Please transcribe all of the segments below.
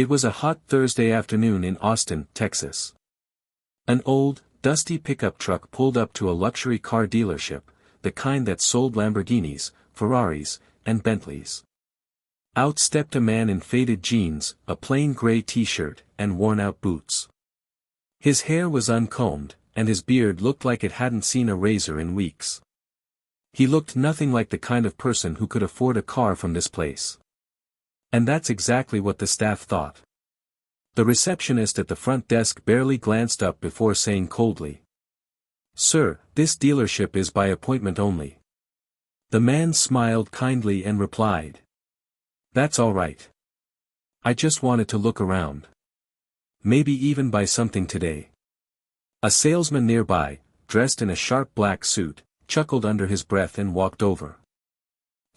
It was a hot Thursday afternoon in Austin, Texas. An old, dusty pickup truck pulled up to a luxury car dealership, the kind that sold Lamborghinis, Ferraris, and Bentleys. Out stepped a man in faded jeans, a plain gray t-shirt, and worn-out boots. His hair was uncombed, and his beard looked like it hadn't seen a razor in weeks. He looked nothing like the kind of person who could afford a car from this place. And that's exactly what the staff thought. The receptionist at the front desk barely glanced up before saying coldly, "Sir, this dealership is by appointment only." The man smiled kindly and replied, "That's all right. I just wanted to look around. Maybe even buy something today." A salesman nearby, dressed in a sharp black suit, chuckled under his breath and walked over.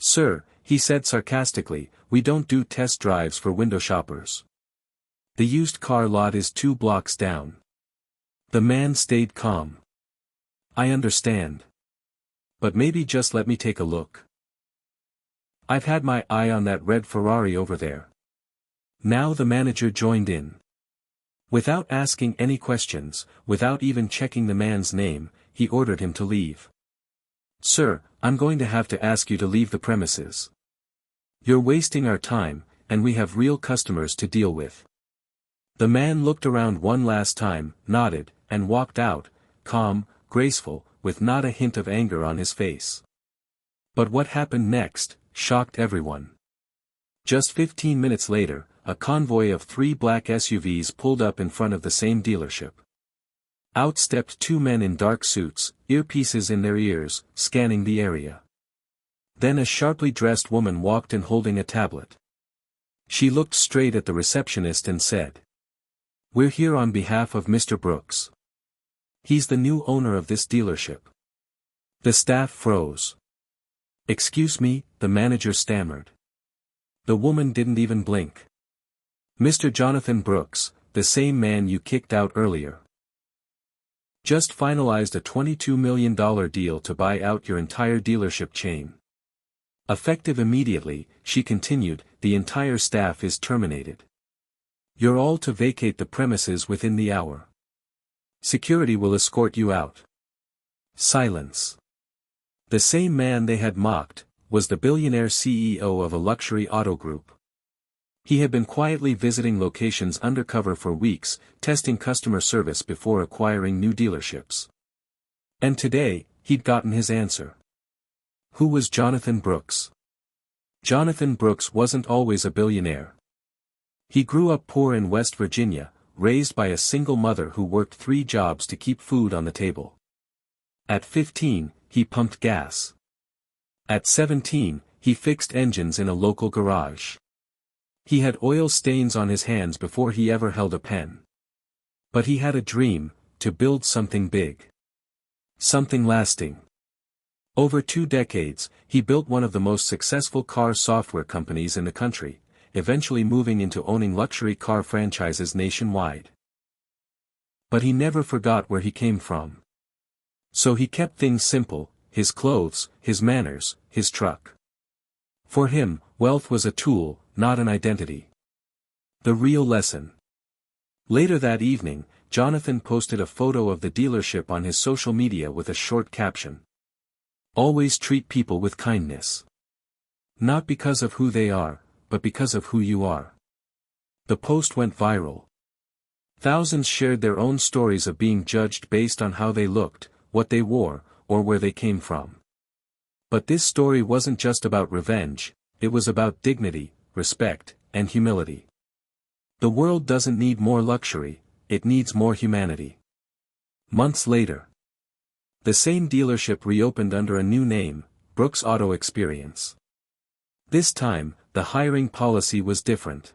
"Sir," he said sarcastically, "we don't do test drives for window shoppers. The used car lot is 2 blocks down." The man stayed calm. "I understand. But maybe just let me take a look. I've had my eye on that red Ferrari over there." Now the manager joined in. Without asking any questions, without even checking the man's name, he ordered him to leave. "Sir, I'm going to have to ask you to leave the premises. You're wasting our time, and we have real customers to deal with." The man looked around one last time, nodded, and walked out, calm, graceful, with not a hint of anger on his face. But what happened next shocked everyone. Just 15 minutes later, a convoy of 3 black SUVs pulled up in front of the same dealership. Out stepped 2 men in dark suits, earpieces in their ears, scanning the area. Then a sharply dressed woman walked in holding a tablet. She looked straight at the receptionist and said, "We're here on behalf of Mr. Brooks. He's the new owner of this dealership." The staff froze. "Excuse me," the manager stammered. The woman didn't even blink. "Mr. Jonathan Brooks, the same man you kicked out earlier. Just finalized a $22 million deal to buy out your entire dealership chain. Effective immediately," she continued, "the entire staff is terminated. You're all to vacate the premises within the hour. Security will escort you out." Silence. The same man they had mocked was the billionaire CEO of a luxury auto group. He had been quietly visiting locations undercover for weeks, testing customer service before acquiring new dealerships. And today, he'd gotten his answer. Who was Jonathan Brooks? Jonathan Brooks wasn't always a billionaire. He grew up poor in West Virginia, raised by a single mother who worked 3 jobs to keep food on the table. At 15, he pumped gas. At 17, he fixed engines in a local garage. He had oil stains on his hands before he ever held a pen. But he had a dream, to build something big. Something lasting. Over 2 decades, he built one of the most successful car software companies in the country, eventually moving into owning luxury car franchises nationwide. But he never forgot where he came from. So he kept things simple: his clothes, his manners, his truck. For him, wealth was a tool, not an identity. The real lesson. Later that evening, Jonathan posted a photo of the dealership on his social media with a short caption. "Always treat people with kindness. Not because of who they are, but because of who you are." The post went viral. Thousands shared their own stories of being judged based on how they looked, what they wore, or where they came from. But this story wasn't just about revenge, it was about dignity, respect, and humility. The world doesn't need more luxury, it needs more humanity. Months later, the same dealership reopened under a new name, Brooks Auto Experience. This time, the hiring policy was different.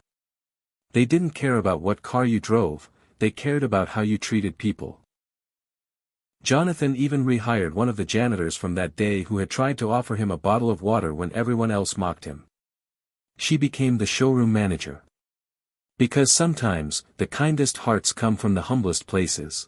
They didn't care about what car you drove, they cared about how you treated people. Jonathan even rehired one of the janitors from that day who had tried to offer him a bottle of water when everyone else mocked him. She became the showroom manager. Because sometimes, the kindest hearts come from the humblest places.